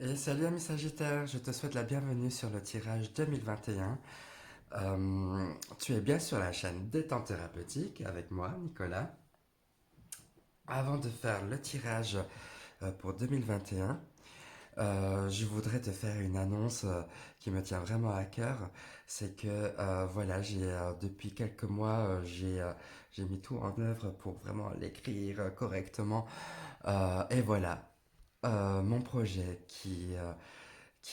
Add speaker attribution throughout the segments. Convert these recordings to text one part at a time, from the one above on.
Speaker 1: Et salut ami Sagittaire, je te souhaite la bienvenue sur le tirage 2021. Tu es bien sur la chaîne Détente Thérapeutique avec moi, Nicolas. Avant de faire le tirage pour 2021, je voudrais te faire une annonce qui me tient vraiment à cœur. C'est que voilà, depuis quelques mois, j'ai mis tout en œuvre pour vraiment l'écrire correctement. Et voilà, mon projet qui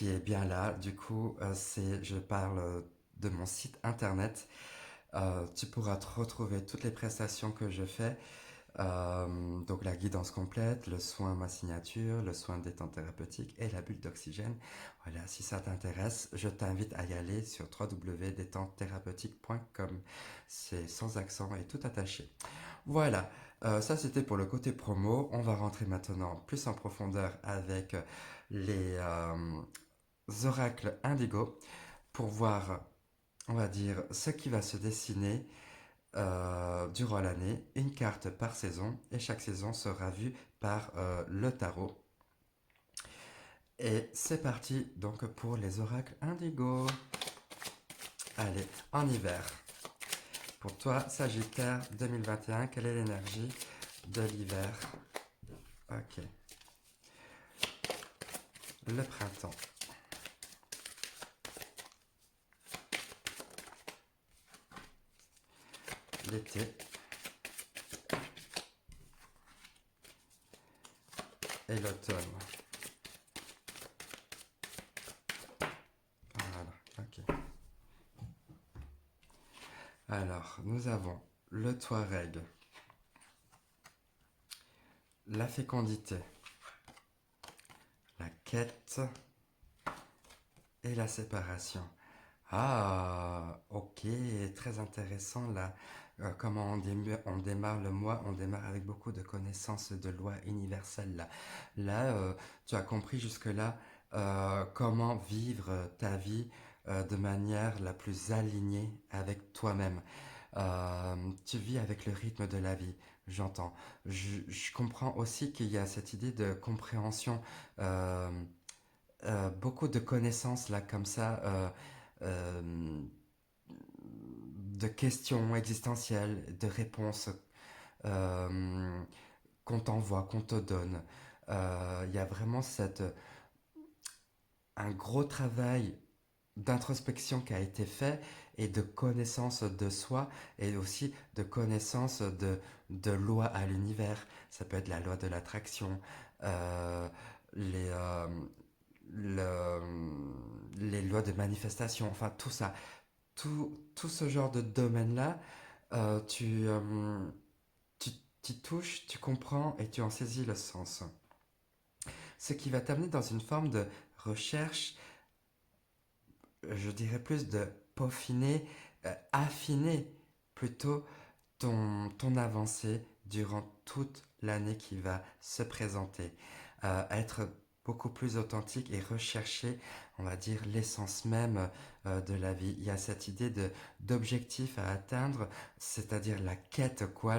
Speaker 1: est bien là. Du coup, je parle de mon site internet. Tu pourras retrouver toutes les prestations que je fais. Donc la guidance complète, le soin ma signature, le soin de détente thérapeutique et la bulle d'oxygène. Voilà, si ça t'intéresse, je t'invite à y aller sur www.détentethérapeutique.com. C'est sans accent et tout attaché. Voilà, ça c'était pour le côté promo. On va rentrer maintenant plus en profondeur avec les oracles indigo pour voir, on va dire, ce qui va se dessiner durant l'année, une carte par saison, et chaque saison sera vue par le tarot. Et c'est parti donc pour les oracles indigo. Allez, en hiver. Pour toi, Sagittaire 2021, quelle est l'énergie de l'hiver? Ok. Le printemps. L'été. Et l'automne. Voilà, ok. Alors, nous avons le Touareg, la fécondité, la quête et la séparation. Ah, ok, très intéressant là. Comment on démarre le mois, on démarre avec beaucoup de connaissances de lois universelles là. Là, tu as compris jusque-là comment vivre ta vie de manière la plus alignée avec toi-même. Tu vis avec le rythme de la vie, j'entends. Je comprends aussi qu'il y a cette idée de compréhension, euh, beaucoup de connaissances là comme ça. Euh, de questions existentielles, de réponses euh, qu'on t'envoie, qu'on te donne. Il y a vraiment un gros travail d'introspection qui a été fait et de connaissance de soi et aussi de connaissance de lois à l'univers. Ça peut être la loi de l'attraction, euh, les, euh, le- les lois de manifestation, enfin tout ça. Tout ce genre de domaine-là, euh, tu, euh, tu t'y touches, tu comprends et tu en saisis le sens. Ce qui va t'amener dans une forme de recherche, je dirais plus de peaufiner, affiner plutôt ton avancée durant toute l'année qui va se présenter. Être beaucoup plus authentique et rechercher, on va dire, l'essence même de la vie. Il y a cette idée d'objectif à atteindre, c'est-à-dire la quête, quoi.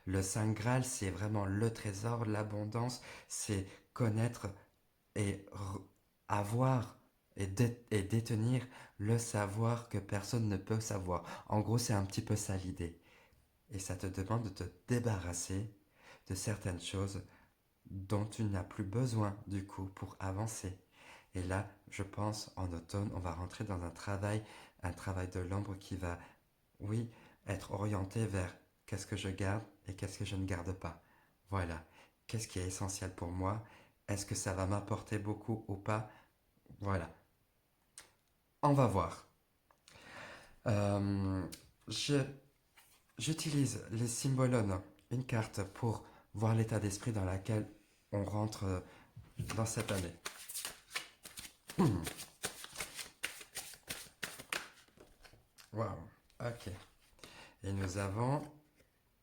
Speaker 1: Le Saint Graal, c'est vraiment le trésor, l'abondance, c'est connaître et avoir et détenir le savoir que personne ne peut savoir. En gros, c'est un petit peu ça l'idée. Et ça te demande de te débarrasser de certaines choses dont tu n'as plus besoin du coup pour avancer. Et là, je pense en automne, on va rentrer dans un travail de l'ombre qui va, oui, être orienté vers qu'est-ce que je garde et qu'est-ce que je ne garde pas. Voilà. Qu'est-ce qui est essentiel pour moi? Est-ce que ça va m'apporter beaucoup ou pas? Voilà. On va voir. Euh, je J'utilise les symbolones, une carte pour voir l'état d'esprit dans lequel on rentre dans cette année. Waouh, ok. Et nous avons...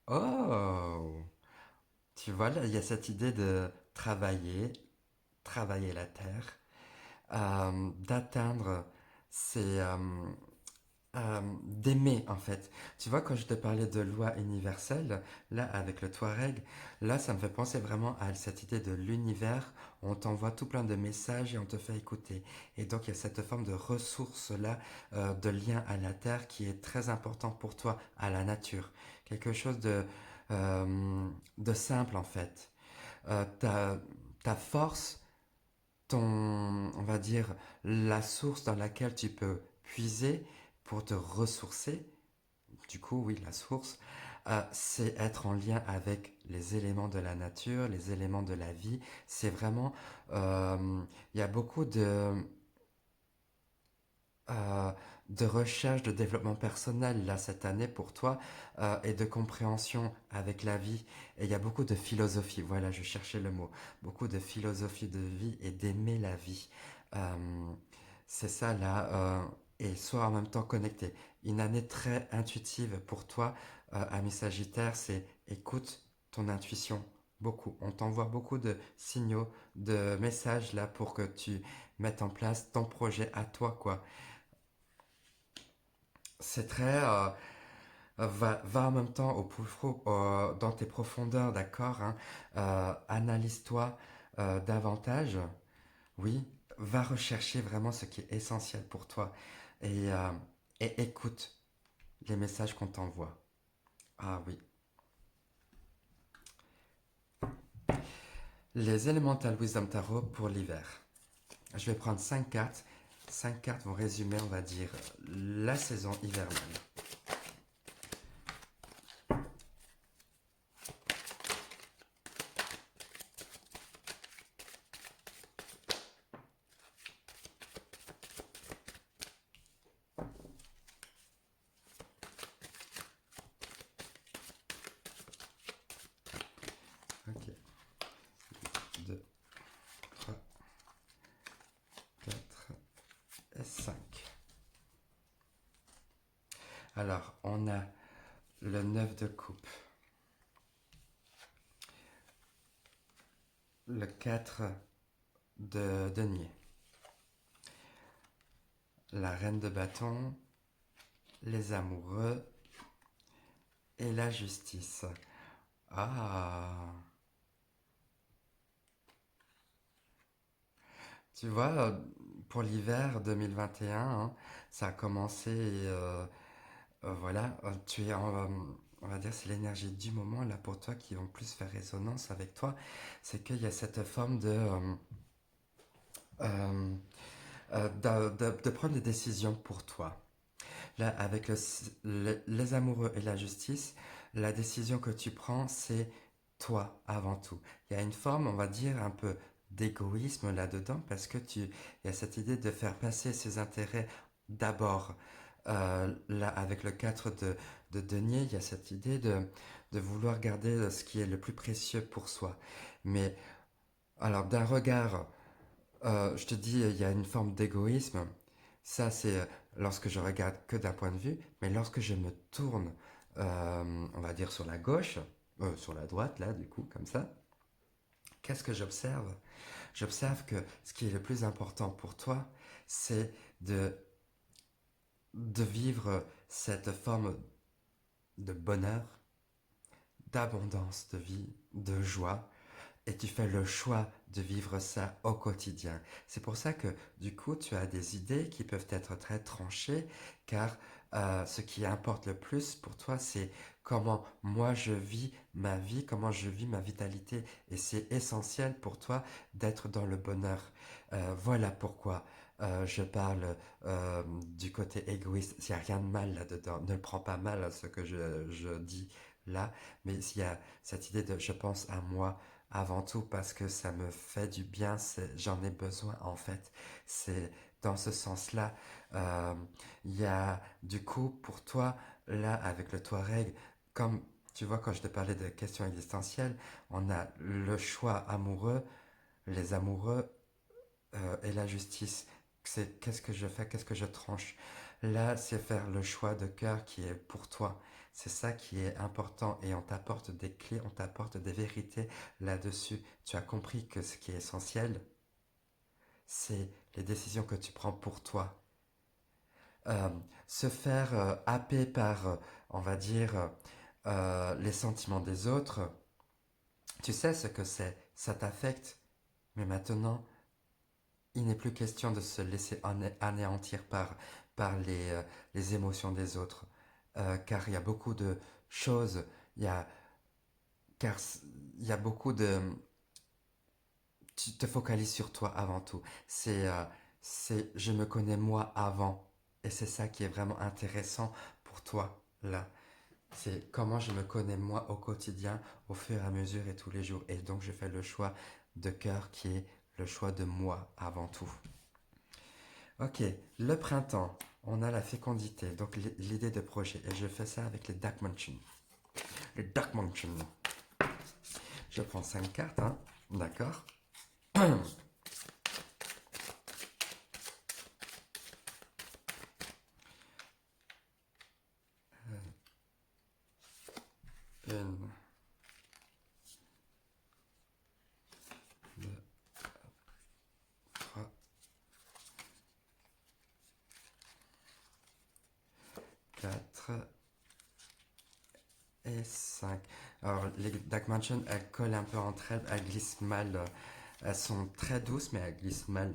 Speaker 1: Oh, tu vois, là, il y a cette idée de travailler la terre, d'atteindre ces, d'aimer en fait. Tu vois, quand je te parlais de loi universelle, là avec le Touareg, là ça me fait penser vraiment à cette idée de l'univers. On t'envoie tout plein de messages et on te fait écouter. Et donc il y a cette forme de ressource là, de lien à la terre qui est très important pour toi, à la nature. Quelque chose de simple en fait. Ta force, on va dire, la source dans laquelle tu peux puiser pour te ressourcer, du coup, oui, la source, c'est être en lien avec les éléments de la nature, les éléments de la vie. C'est vraiment, il y a beaucoup euh, de recherche, de développement personnel là cette année pour toi et de compréhension avec la vie. Et il y a beaucoup de philosophie, voilà, je cherchais le mot, beaucoup de philosophie de vie et d'aimer la vie. Euh, c'est ça là, et soit en même temps connecté. Une année très intuitive pour toi, ami Sagittaire, c'est écoute ton intuition. Beaucoup. On t'envoie beaucoup de signaux, de messages là pour que tu mettes en place ton projet à toi, quoi. C'est très. Va en même temps dans tes profondeurs, d'accord, hein. Analyse-toi davantage. Oui, va rechercher vraiment ce qui est essentiel pour toi et, euh, et écoute les messages qu'on t'envoie. Ah oui. Les Elemental Wisdom Tarot pour l'hiver. Je vais prendre 5 cartes. 5 cartes vont résumer, on va dire, la saison hivernale. Ok. 2, 3, 4 et 5. Alors, on a le 9 de coupe, le 4 de denier, la reine de bâton, les amoureux et la justice. Ah, tu vois, pour l'hiver 2021, hein, ça a commencé et voilà, tu es on va dire, c'est l'énergie du moment là pour toi qui vont plus faire résonance avec toi. C'est qu'il y a cette forme euh, de prendre des décisions pour toi. Là, avec les amoureux et la justice, la décision que tu prends, c'est toi avant tout. Il y a une forme, on va dire, un peu d'égoïsme là-dedans parce que il y a cette idée de faire passer ses intérêts d'abord. Là, avec le 4 de denier, il y a cette idée de vouloir garder ce qui est le plus précieux pour soi. Mais alors, d'un regard je te dis, il y a une forme d'égoïsme. Ça, c'est lorsque je regarde que d'un point de vue, mais lorsque je me tourne, on va dire sur la gauche, sur la droite, là, du coup, comme ça, qu'est-ce que j'observe? J'observe que ce qui est le plus important pour toi, c'est de, de vivre cette forme de bonheur, d'abondance de vie, de joie, et tu fais le choix de vivre ça au quotidien. C'est pour ça que du coup tu as des idées qui peuvent être très tranchées, car ce qui importe le plus pour toi, c'est comment moi je vis ma vie, comment je vis ma vitalité, et c'est essentiel pour toi d'être dans le bonheur. Voilà pourquoi je parle du côté égoïste. Il n'y a rien de mal là-dedans. Ne le prends pas mal à ce que je dis là, mais il y a cette idée de je pense à moi avant tout parce que ça me fait du bien, j'en ai besoin en fait. C'est dans ce sens-là. Euh, Il y a du coup pour toi, là avec le Touareg, comme tu vois quand je te parlais de questions existentielles, on a le choix amoureux, les amoureux et la justice. C'est qu'est-ce que je fais, qu'est-ce que je tranche. Là, c'est faire le choix de cœur qui est pour toi. C'est ça qui est important et on t'apporte des clés, on t'apporte des vérités là-dessus. Tu as compris que ce qui est essentiel, c'est les décisions que tu prends pour toi. euh, se faire happer par, on va dire, les sentiments des autres, tu sais ce que c'est, ça t'affecte, mais maintenant, il n'est plus question de se laisser anéantir par les émotions des autres. Car il y a beaucoup de choses, il y a, car il y a beaucoup de... Tu te focalises sur toi avant tout. C'est je me connais moi avant. Et c'est ça qui est vraiment intéressant pour toi, là. C'est comment je me connais moi au quotidien, au fur et à mesure et tous les jours. Et donc je fais le choix de cœur qui est le choix de moi avant tout. Ok, le printemps, on a la fécondité, donc l'idée de projet. Et je fais ça avec les Dark Mansion. Les Dark Mansion. Je prends 5 cartes, hein. D'accord. Une, deux, trois, quatre et 5. Alors, les Dark Mansion, elles collent un peu entre elles, elles glissent mal. Elles sont très douces, mais elles glissent mal.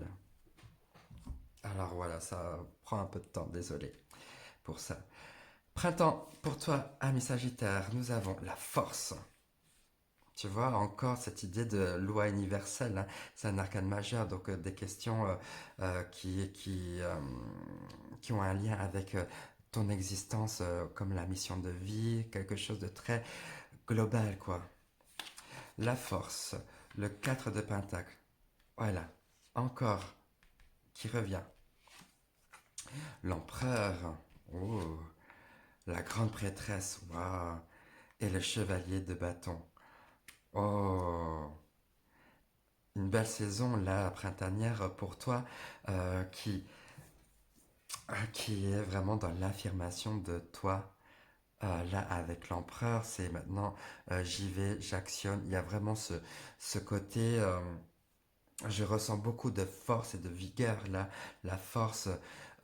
Speaker 1: Alors voilà, ça prend un peu de temps, désolé pour ça. Printemps, pour toi, ami Sagittaire, nous avons la force. Tu vois, encore cette idée de loi universelle, hein. C'est un arcane majeur, donc des questions qui ont un lien avec ton existence, comme la mission de vie, quelque chose de très global, quoi. La force, le 4 de Pentacle, voilà, encore, qui revient. L'empereur, oh, la grande prêtresse, waouh, et le chevalier de bâton. Oh, une belle saison là printanière pour toi qui est vraiment dans l'affirmation de toi. Là avec l'empereur, c'est maintenant j'y vais, j'actionne. Il y a vraiment ce côté, je ressens beaucoup de force et de vigueur là. La force,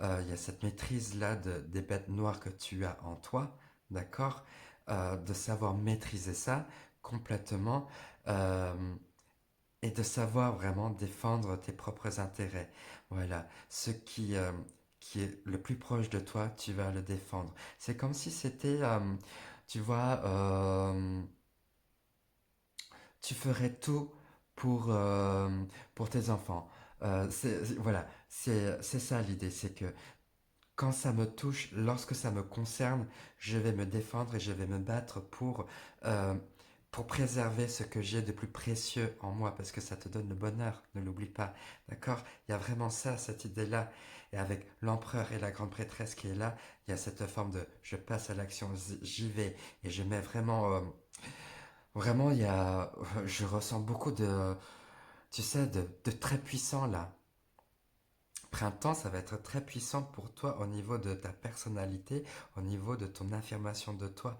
Speaker 1: il y a cette maîtrise là des bêtes noires que tu as en toi, d'accord. De savoir maîtriser ça complètement. euh, et de savoir vraiment défendre tes propres intérêts. Voilà, qui est le plus proche de toi, tu vas le défendre. C'est comme si c'était, tu vois, tu ferais tout pour, euh, pour tes enfants. Voilà, c'est ça l'idée, c'est que quand ça me touche, lorsque ça me concerne, je vais me défendre et je vais me battre euh, pour préserver ce que j'ai de plus précieux en moi, parce que ça te donne le bonheur, ne l'oublie pas. D'accord. Il y a vraiment ça, cette idée-là. Et avec l'empereur et la grande prêtresse qui est là, il y a cette forme de je passe à l'action, j'y vais. Et je mets vraiment... vraiment, je ressens beaucoup de... Tu sais, de très puissant là. Printemps, ça va être très puissant pour toi au niveau de ta personnalité, au niveau de ton affirmation de toi,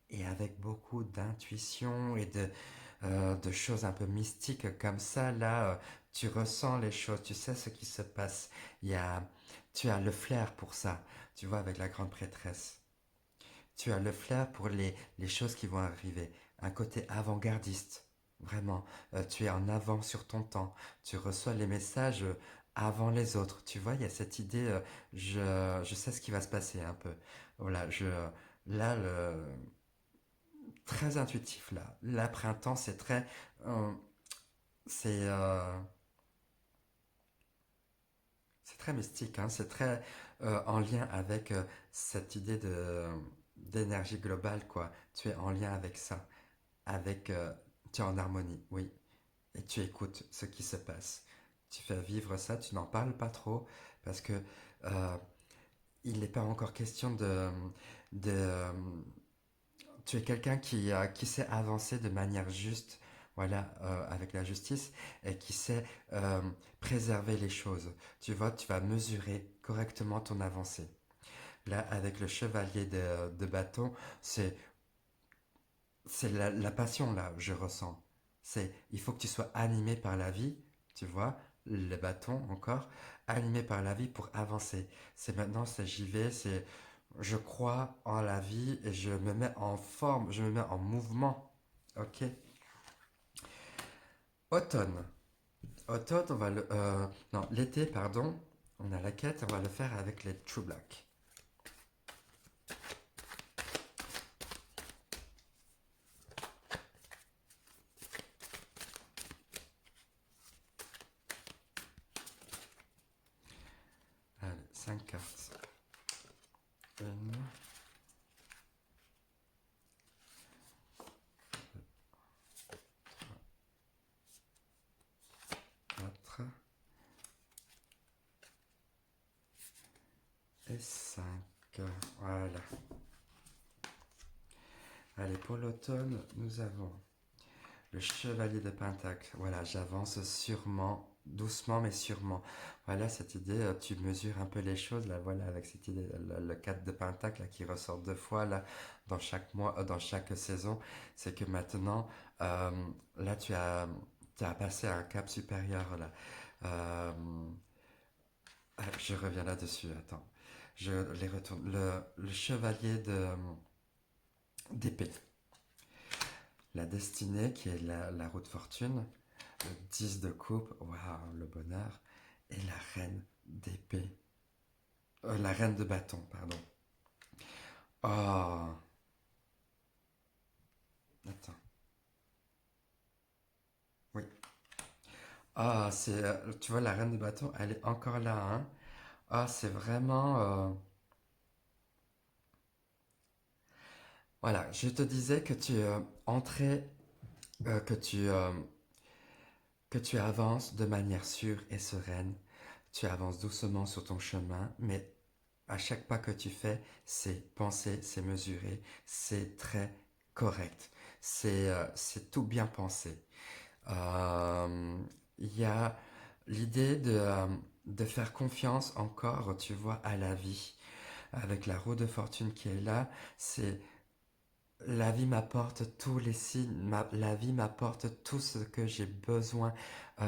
Speaker 1: et avec beaucoup d'intuition et de choses un peu mystiques comme ça. Là, tu ressens les choses, tu sais ce qui se passe. Il y a, tu as le flair pour ça, tu vois, avec la grande prêtresse. Tu as le flair pour les choses qui vont arriver. Un côté avant-gardiste, vraiment. Tu es en avant sur ton temps. Tu reçois les messages avant les autres. Tu vois, il y a cette idée, je sais ce qui va se passer un peu. Voilà, là, très intuitif, là. Là, printemps, c'est très, euh, c'est, euh, c'est très mystique, hein. C'est très en lien avec cette idée d'énergie globale, quoi. Tu es en lien avec ça. Tu es en harmonie, oui, et tu écoutes ce qui se passe. Tu fais vivre ça, tu n'en parles pas trop, parce que euh, il n'est pas encore question de tu es quelqu'un qui sait avancer de manière juste, voilà, avec la justice, et qui sait préserver les choses. Tu vois, tu vas mesurer correctement ton avancée. Là, avec le chevalier de bâton, c'est c'est la passion là, je ressens. Il faut que tu sois animé par la vie, tu vois, le bâton encore, animé par la vie pour avancer. C'est maintenant, c'est j'y vais, c'est je crois en la vie et je me mets en forme, je me mets en mouvement. Ok. Automne. Automne, on va non, l'été, pardon. On a la quête, on va le faire avec les True Black. Allez, 5 cartes. Une, 4 et 5. Voilà. Allez, pour l'automne, nous avons le chevalier de Pentacle. Voilà, j'avance sûrement, doucement mais sûrement. Voilà, cette idée, tu mesures un peu les choses, là, voilà, avec cette idée, le 4 de Pentacle là, qui ressort deux fois, là, dans chaque mois, dans chaque saison. C'est que maintenant, euh, là, tu as passé un cap supérieur, là. Euh, je reviens là-dessus, attends. Je les retourne. Le chevalier d'épée. La destinée, qui est la roue de fortune, le 10 de coupe, waouh, le bonheur, et la reine d'épée. La reine de bâton, pardon. Oh, attends, oui. Ah, c'est, tu vois, la reine de bâton, elle est encore là, hein. Ah, c'est vraiment, voilà, je te disais que tu entrais, euh, que tu, euh, que tu avances de manière sûre et sereine. Tu avances doucement sur ton chemin, mais à chaque pas que tu fais, c'est pensé, c'est mesuré, c'est très correct. C'est tout bien pensé. Euh, Il y a l'idée de faire confiance encore, tu vois, à la vie. Avec la roue de fortune qui est là, c'est la vie m'apporte tous les signes, la vie m'apporte tout ce que j'ai besoin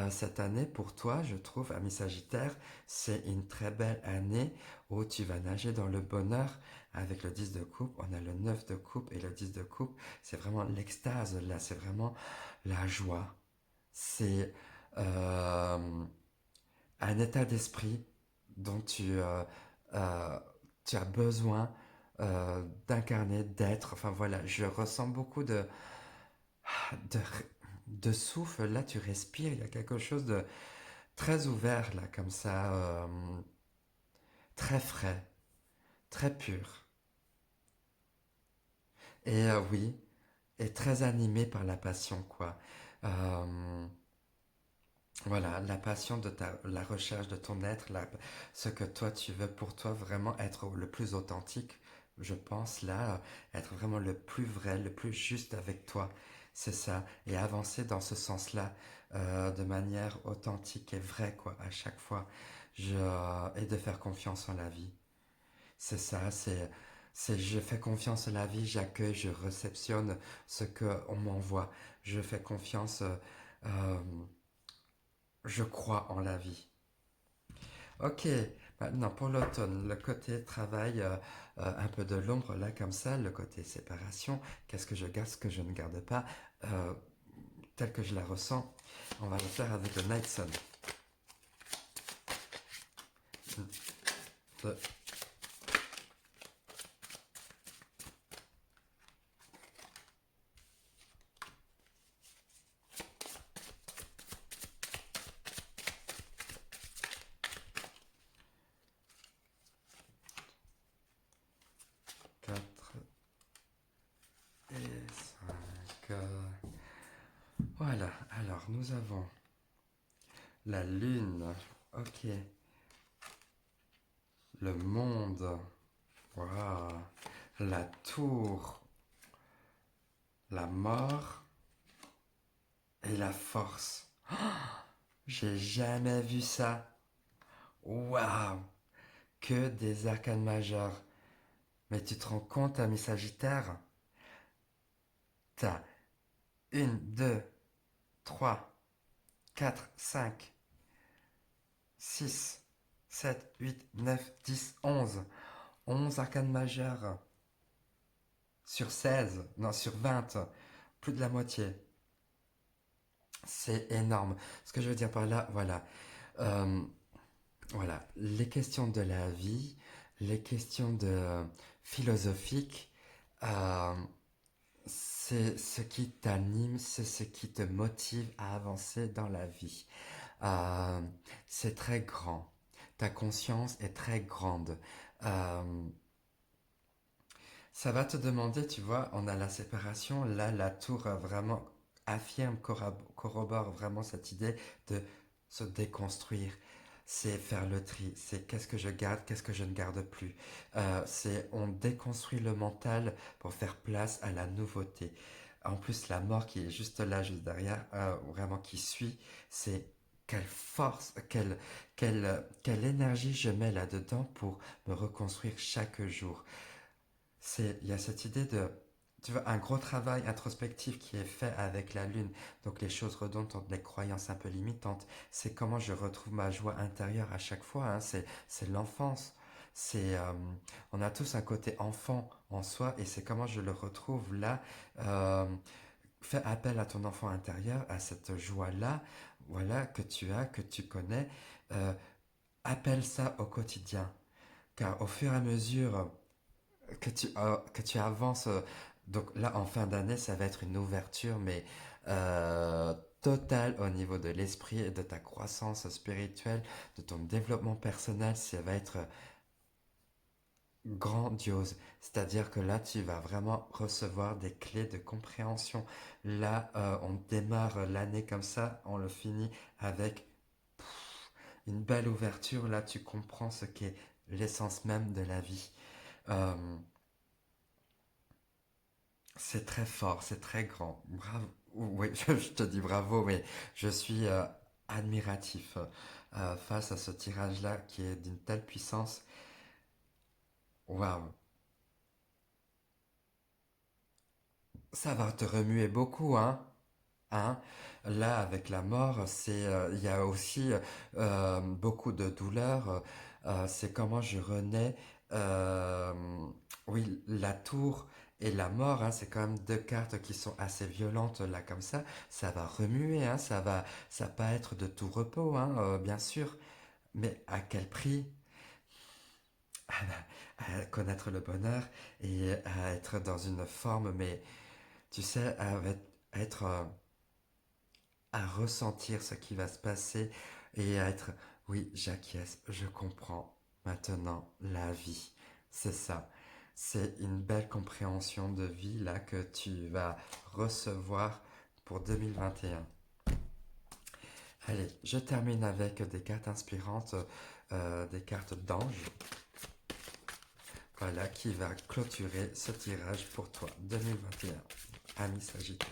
Speaker 1: cette année. Pour toi, je trouve, ami Sagittaire, c'est une très belle année où tu vas nager dans le bonheur. Avec le 10 de coupe, on a le 9 de coupe et le 10 de coupe. C'est vraiment l'extase là, c'est vraiment la joie. C'est un état d'esprit dont euh, tu as besoin d'incarner, d'être. Enfin voilà, je ressens beaucoup de, de souffle. Là, tu respires, il y a quelque chose de très ouvert, là, comme ça, très frais, très pur. Et oui, et très animé par la passion, quoi. Euh, Voilà, la passion de la recherche de ton être, ce que toi tu veux pour toi vraiment être le plus authentique, je pense là, être vraiment le plus vrai, le plus juste avec toi, c'est ça, et avancer dans ce sens-là, de manière authentique et vraie quoi, à chaque fois, et de faire confiance en la vie, c'est ça, c'est je fais confiance en la vie, j'accueille, je réceptionne ce que on m'envoie, je fais confiance. Euh, je crois en la vie. Ok, maintenant pour l'automne, le côté travail, un peu de l'ombre là comme ça, le côté séparation, qu'est-ce que je garde, ce que je ne garde pas, euh, tel que je la ressens, on va le faire avec le Night Sun. Deux, 4 et 5. Voilà, alors nous avons la lune, ok, le monde, waouh, la tour, la mort et la force. J'ai jamais vu ça. Waouh! Que des arcanes majeures. Mais tu te rends compte, ami Sagittaire? T'as une, deux, trois, quatre, cinq. 6, 7, 8, 9, 10, 11. 11 arcanes majeures sur 16, non, sur 20, plus de la moitié. C'est énorme. Ce que je veux dire par là, voilà. Euh, voilà, les questions de la vie, les questions de philosophiques, euh, c'est ce qui t'anime, c'est ce qui te motive à avancer dans la vie. Euh, c'est très grand. Ta conscience est très grande. Euh, Ça va te demander, tu vois, on a la séparation, là la tour vraiment affirme, corrobore vraiment cette idée de se déconstruire. C'est faire le tri, c'est qu'est-ce que je garde, qu'est-ce que je ne garde plus. C'est on déconstruit le mental pour faire place à la nouveauté. En plus, la mort qui est juste là, juste derrière, vraiment qui suit, c'est quelle force, quelle énergie je mets là-dedans pour me reconstruire chaque jour. Il y a cette idée de, tu vois, un gros travail introspectif qui est fait avec la lune. Donc les choses redondantes, les croyances un peu limitantes. C'est comment je retrouve ma joie intérieure à chaque fois, hein. C'est l'enfance. C'est, on a tous un côté enfant en soi et c'est comment je le retrouve là. Euh, Fais appel à ton enfant intérieur, à cette joie-là, voilà, que tu as, que tu connais. Euh, Appelle ça au quotidien. Car au fur et à mesure que tu avances. Donc là, en fin d'année, ça va être une ouverture, mais totale au niveau de l'esprit et de ta croissance spirituelle, de ton développement personnel. Ça va être grandiose. C'est-à-dire que là, tu vas vraiment recevoir des clés de compréhension. Là, on démarre l'année comme ça, on le finit avec une belle ouverture. Là, tu comprends ce qu'est l'essence même de la vie. Euh, C'est très fort, c'est très grand. Bravo. Oui, je te dis bravo, mais je suis admiratif face à ce tirage-là qui est d'une telle puissance. Waouh. Ça va te remuer beaucoup, hein? Hein? Là, avec la mort, il y a aussi beaucoup de douleur. C'est comment je renais. euh, oui, la tour et la mort, hein, c'est quand même deux cartes qui sont assez violentes là, comme ça. Ça va remuer, hein, ça va pas être de tout repos, hein, bien sûr. Mais à quel prix? À connaître le bonheur et à être dans une forme, mais tu sais, être à ressentir ce qui va se passer et à être, oui, j'acquiesce, je comprends maintenant la vie. C'est ça. C'est une belle compréhension de vie là que tu vas recevoir pour 2021. Allez, je termine avec des cartes inspirantes, des cartes d'ange. Voilà qui va clôturer ce tirage pour toi 2021, ami Sagittaire.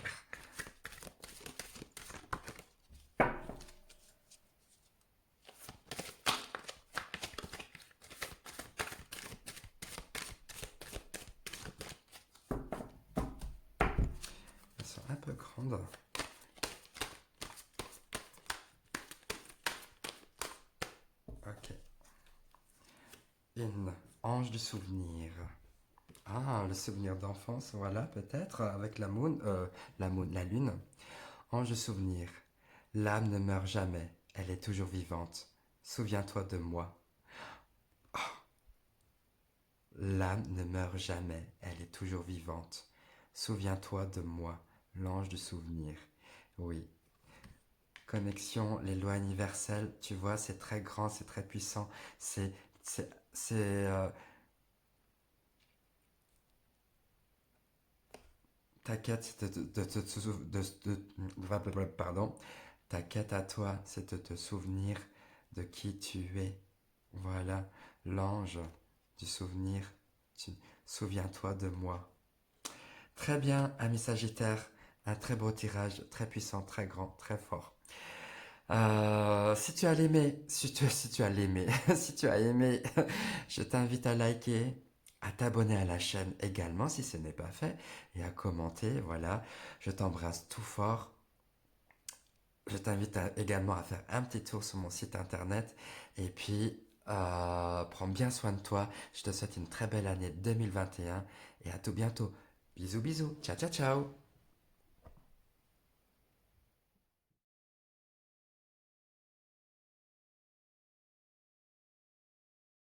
Speaker 1: Elles sont un peu grandes. Ok. Une ange du souvenir. Ah, le souvenir d'enfance, voilà, peut-être, avec la lune. Ange du souvenir. L'âme ne meurt jamais, elle est toujours vivante. Souviens-toi de moi. L'âme ne meurt jamais, elle est toujours vivante. Souviens-toi de moi, l'ange du souvenir. Oui. Connexion, les lois universelles, tu vois, c'est très grand, c'est très puissant. C'est ta quête, c'est pardon, ta quête à toi, c'est de te souvenir de qui tu es. Voilà, l'ange du souvenir. Tu, souviens-toi de moi. Très bien, ami Sagittaire. Un très beau tirage, très puissant, très grand, très fort. Si tu as l'aimé, si tu as l'aimé, si tu as aimé, je t'invite à liker, à t'abonner à la chaîne également si ce n'est pas fait, et à commenter. Voilà, je t'embrasse tout fort. Je t'invite également à faire un petit tour sur mon site internet et puis prends bien soin de toi. Je te souhaite une très belle année 2021 et à tout bientôt. Bisous bisous. Ciao ciao ciao.